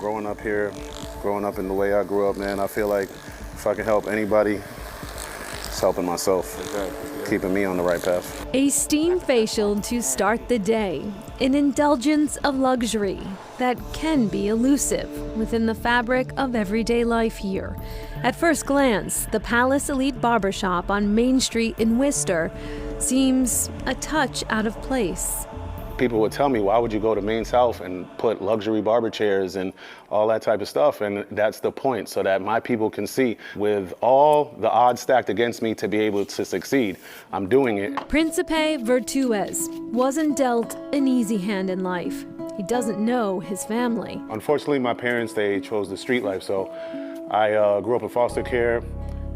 Growing up here, growing up in the way I grew up, man, I feel like if I can help anybody, it's helping myself, keeping me on the right path. A steam facial to start the day, an indulgence of luxury that can be elusive within the fabric of everyday life here. At first glance, the Palace Elite Barbershop on Main Street in Worcester seems a touch out of place. People would tell me, why would you go to Main South and put luxury barber chairs and all that type of stuff? And that's the point, so that my people can see, with all the odds stacked against me, to be able to succeed. I'm doing it. Principe Virtuez wasn't dealt an easy hand in life. He doesn't know his family. Unfortunately, my parents, they chose the street life, so I grew up in foster care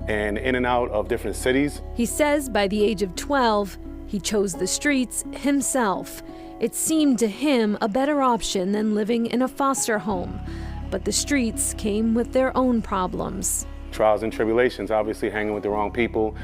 and in and out of different cities. He says by the age of 12, he chose the streets himself. It seemed to him a better option than living in a foster home, but the streets came with their own problems. Trials and tribulations, obviously hanging with the wrong people.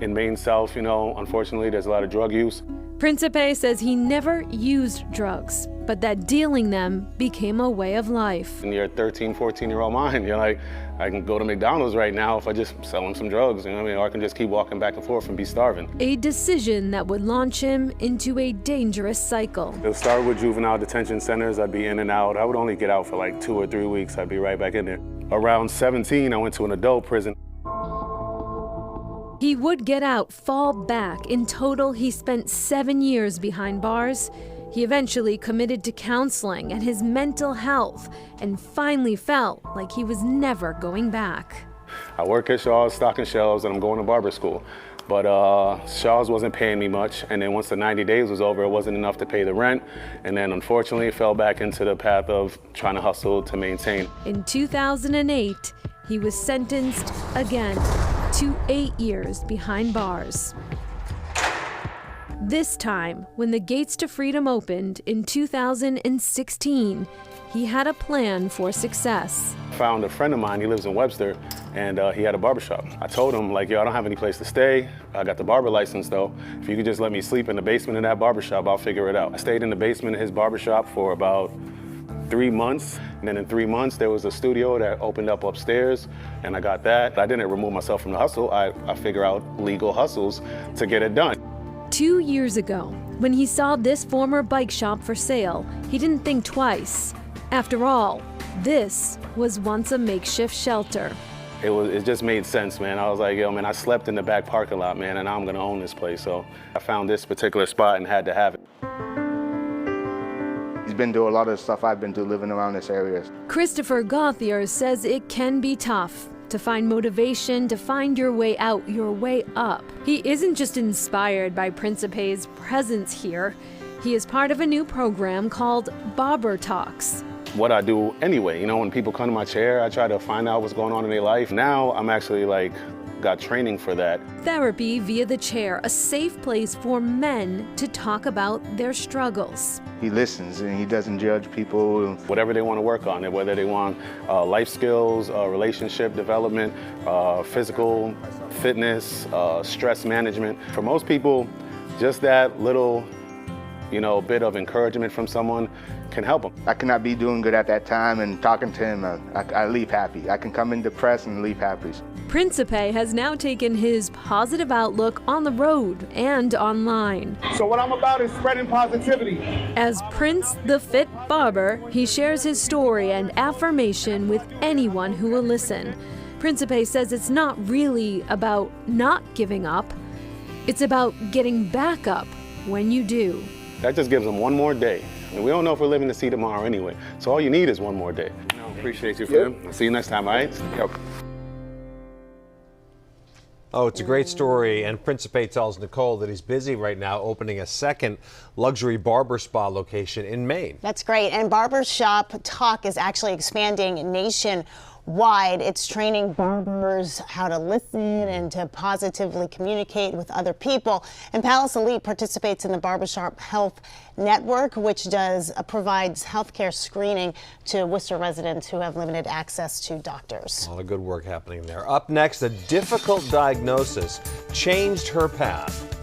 In Main South, you know, unfortunately, there's a lot of drug use. Principe says he never used drugs, but that dealing them became a way of life. In your 13, 14-year-old mind, you're like, I can go to McDonald's right now if I just sell them some drugs, you know what I mean? Or I can just keep walking back and forth and be starving. A decision that would launch him into a dangerous cycle. It started with juvenile detention centers. I'd be in and out. I would only get out for like 2 or 3 weeks. I'd be right back in there. Around 17, I went to an adult prison. He would get out, fall back. In total, he spent 7 years behind bars. He eventually committed to counseling and his mental health and finally felt like he was never going back. I work at Shaw's stocking shelves and I'm going to barber school. But Shaw's wasn't paying me much, and then once the 90 days was over, it wasn't enough to pay the rent, and then unfortunately fell back into the path of trying to hustle to maintain. In 2008, he was sentenced again to 8 years behind bars. This time, when the gates to freedom opened in 2016, he had a plan for success. Found a friend of mine, he lives in Worcester, and he had a barbershop. I told him, like, yo, I don't have any place to stay. I got the barber license though. If you could just let me sleep in the basement of that barbershop, I'll figure it out. I stayed in the basement of his barbershop for about 3 months. And then in 3 months, there was a studio that opened up upstairs, and I got that. I didn't remove myself from the hustle. I figure out legal hustles to get it done. 2 years ago, when he saw this former bike shop for sale, he didn't think twice. After all, this was once a makeshift shelter. It just made sense, man. I was like, yo, man, I slept in the back parking lot, man, and now I'm gonna own this place. So I found this particular spot and had to have it. He's been through a lot of stuff I've been through living around this area. Christopher Gauthier says it can be tough to find motivation, to find your way out, your way up. He isn't just inspired by Principe's presence here. He is part of a new program called Barber Talks. What I do anyway, you know, when people come to my chair, I try to find out what's going on in their life. Now I'm actually got training for that. Therapy via the chair, a safe place for men to talk about their struggles. He listens and he doesn't judge people. Whatever they want to work on, whether they want life skills, relationship development, physical fitness, stress management. For most people, just that little, bit of encouragement from someone can help them. I cannot be doing good at that time, and talking to him, I leave happy. I can come in depressed and leave happy. Principe has now taken his positive outlook on the road and online. So what I'm about is spreading positivity. As Prince the Fit Barber, he shares his story and affirmation with anyone who will listen. Principe says it's not really about not giving up. It's about getting back up when you do. That just gives them one more day. And we don't know if we're living to see tomorrow anyway. So all you need is one more day. Appreciate you, fam. I'll see you next time, all right? Yep. Oh, it's a great story, and Principe tells Nicole that he's busy right now opening a second luxury barber spa location in Maine. That's great, and Barbershop Talk is actually expanding nationwide. It's training barbers how to listen and to positively communicate with other people. And Palace Elite participates in the Barbershop Health Network, which provides healthcare screening to Worcester residents who have limited access to doctors. A lot of good work happening there. Up next, a difficult diagnosis changed her path.